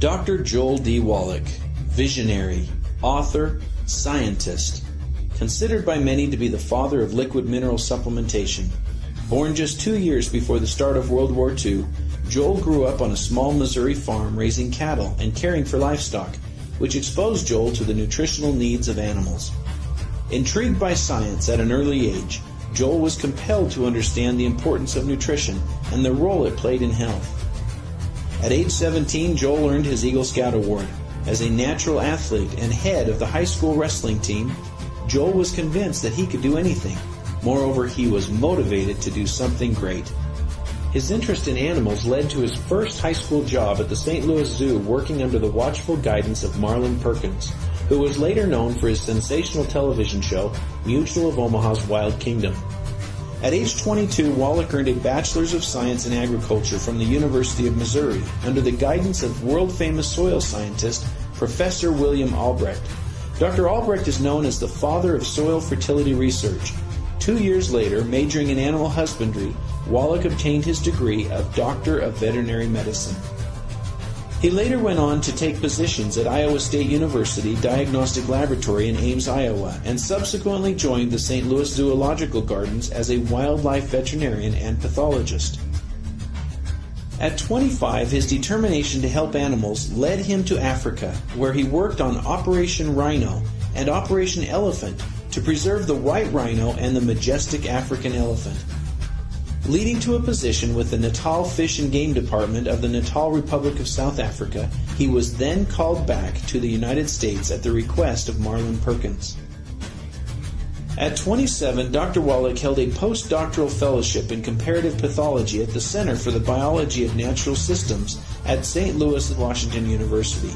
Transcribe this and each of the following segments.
Dr. Joel D. Wallach, visionary, author, scientist, considered by many to be the father of liquid mineral supplementation. Born just 2 years before the start of World War II, Joel grew up on a small Missouri farm raising cattle and caring for livestock, which exposed Joel to the nutritional needs of animals. Intrigued by science at an early age, Joel was compelled to understand the importance of nutrition and the role it played in health. At age 17, Joel earned his Eagle Scout Award. As a natural athlete and head of the high school wrestling team, Joel was convinced that he could do anything. Moreover, he was motivated to do something great. His interest in animals led to his first high school job at the St. Louis Zoo, working under the watchful guidance of Marlon Perkins, who was later known for his sensational television show, Mutual of Omaha's Wild Kingdom. At age 22, Wallach earned a Bachelor's of Science in Agriculture from the University of Missouri under the guidance of world-famous soil scientist Professor William Albrecht. Dr. Albrecht is known as the father of soil fertility research. 2 years later, majoring in animal husbandry, Wallach obtained his degree of Doctor of Veterinary Medicine. He later went on to take positions at Iowa State University Diagnostic Laboratory in Ames, Iowa, and subsequently joined the St. Louis Zoological Gardens as a wildlife veterinarian and pathologist. At 25, his determination to help animals led him to Africa, where he worked on Operation Rhino and Operation Elephant to preserve the white rhino and the majestic African elephant, leading to a position with the Natal Fish and Game Department of the Natal Republic of South Africa. He was then called back to the United States at the request of Marlon Perkins. At 27, Dr. Wallach held a postdoctoral fellowship in comparative pathology at the Center for the Biology of Natural Systems at St. Louis Washington University.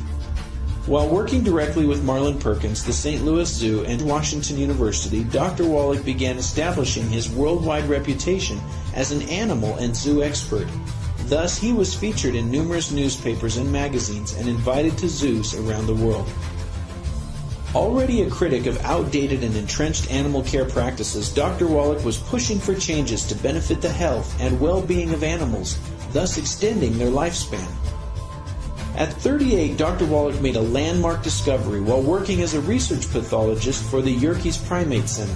While working directly with Marlon Perkins, the St. Louis Zoo, and Washington University, Dr. Wallach began establishing his worldwide reputation as an animal and zoo expert. Thus, he was featured in numerous newspapers and magazines and invited to zoos around the world. Already a critic of outdated and entrenched animal care practices, Dr. Wallach was pushing for changes to benefit the health and well-being of animals, thus extending their lifespan. At 38, Dr. Wallach made a landmark discovery while working as a research pathologist for the Yerkes Primate Center.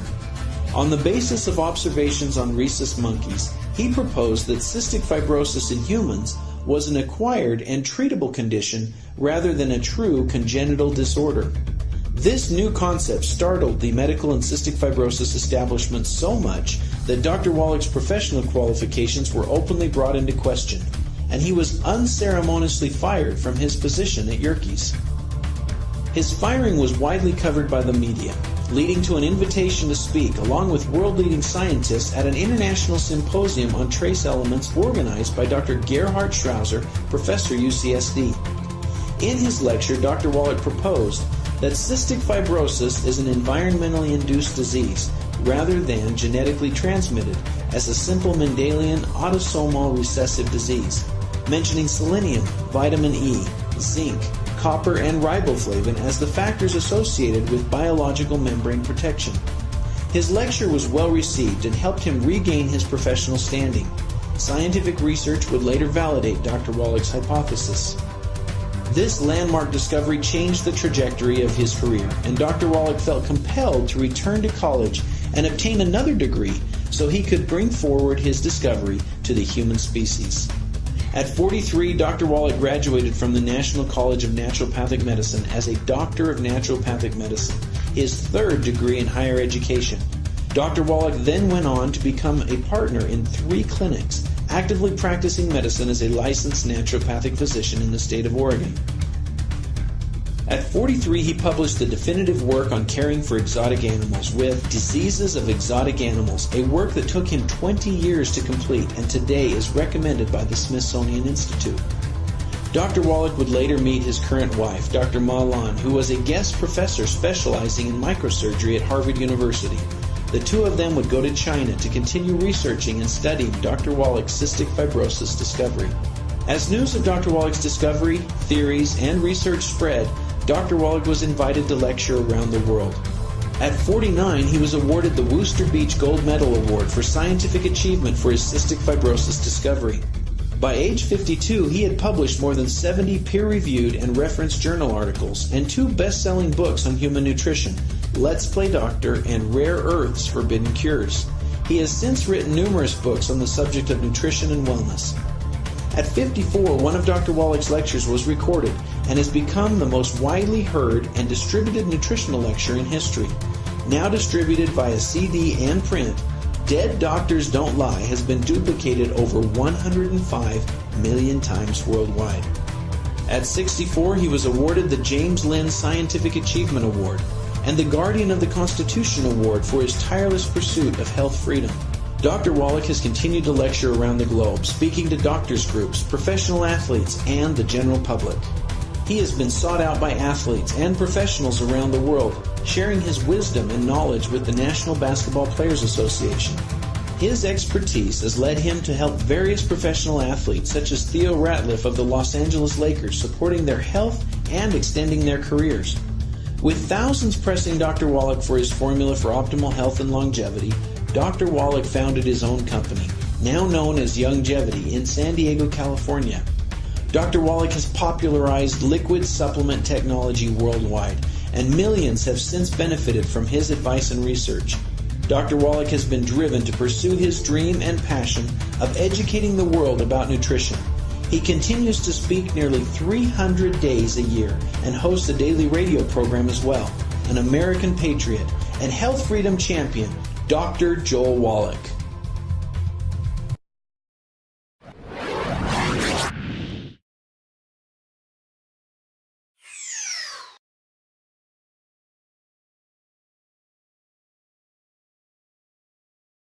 On the basis of observations on rhesus monkeys, he proposed that cystic fibrosis in humans was an acquired and treatable condition rather than a true congenital disorder. This new concept startled the medical and cystic fibrosis establishment so much that Dr. Wallach's professional qualifications were openly brought into question, and he was unceremoniously fired from his position at Yerkes. His firing was widely covered by the media, leading to an invitation to speak along with world-leading scientists at an international symposium on trace elements organized by Dr. Gerhard Schrauser, professor UCSD. In his lecture, Dr. Wallach proposed that cystic fibrosis is an environmentally induced disease rather than genetically transmitted as a simple Mendelian autosomal recessive disease, mentioning selenium, vitamin E, zinc, copper, and riboflavin as the factors associated with biological membrane protection. His lecture was well received and helped him regain his professional standing. Scientific research would later validate Dr. Wallach's hypothesis. This landmark discovery changed the trajectory of his career, and Dr. Wallach felt compelled to return to college and obtain another degree so he could bring forward his discovery to the human species. At 43, Dr. Wallach graduated from the National College of Naturopathic Medicine as a Doctor of Naturopathic Medicine, his third degree in higher education. Dr. Wallach then went on to become a partner in 3 clinics, actively practicing medicine as a licensed naturopathic physician in the state of Oregon. At 43, he published the definitive work on caring for exotic animals with Diseases of Exotic Animals, a work that took him 20 years to complete and today is recommended by the Smithsonian Institute. Dr. Wallach would later meet his current wife, Dr. Ma Lan, who was a guest professor specializing in microsurgery at Harvard University. The two of them would go to China to continue researching and studying Dr. Wallach's cystic fibrosis discovery. As news of Dr. Wallach's discovery, theories, and research spread, Dr. Wallach was invited to lecture around the world. At 49, he was awarded the Worcester Beach Gold Medal Award for scientific achievement for his cystic fibrosis discovery. By age 52, he had published more than 70 peer-reviewed and referenced journal articles and 2 best-selling books on human nutrition, Let's Play Doctor and Rare Earths Forbidden Cures. He has since written numerous books on the subject of nutrition and wellness. At 54, one of Dr. Wallach's lectures was recorded and has become the most widely heard and distributed nutritional lecture in history. Now distributed via CD and print, Dead Doctors Don't Lie has been duplicated over 105 million times worldwide. At 64, he was awarded the James Lind Scientific Achievement Award and the Guardian of the Constitution Award for his tireless pursuit of health freedom. Dr. Wallach has continued to lecture around the globe, speaking to doctors' groups, professional athletes, and the general public. He has been sought out by athletes and professionals around the world, sharing his wisdom and knowledge with the National Basketball Players Association. His expertise has led him to help various professional athletes, such as Theo Ratliff of the Los Angeles Lakers, supporting their health and extending their careers. With thousands pressing Dr. Wallach for his formula for optimal health and longevity, Dr. Wallach founded his own company, now known as Youngevity, in San Diego, California. Dr. Wallach has popularized liquid supplement technology worldwide, and millions have since benefited from his advice and research. Dr. Wallach has been driven to pursue his dream and passion of educating the world about nutrition. He continues to speak nearly 300 days a year and hosts a daily radio program as well. An American patriot and health freedom champion, Dr. Joel Wallach.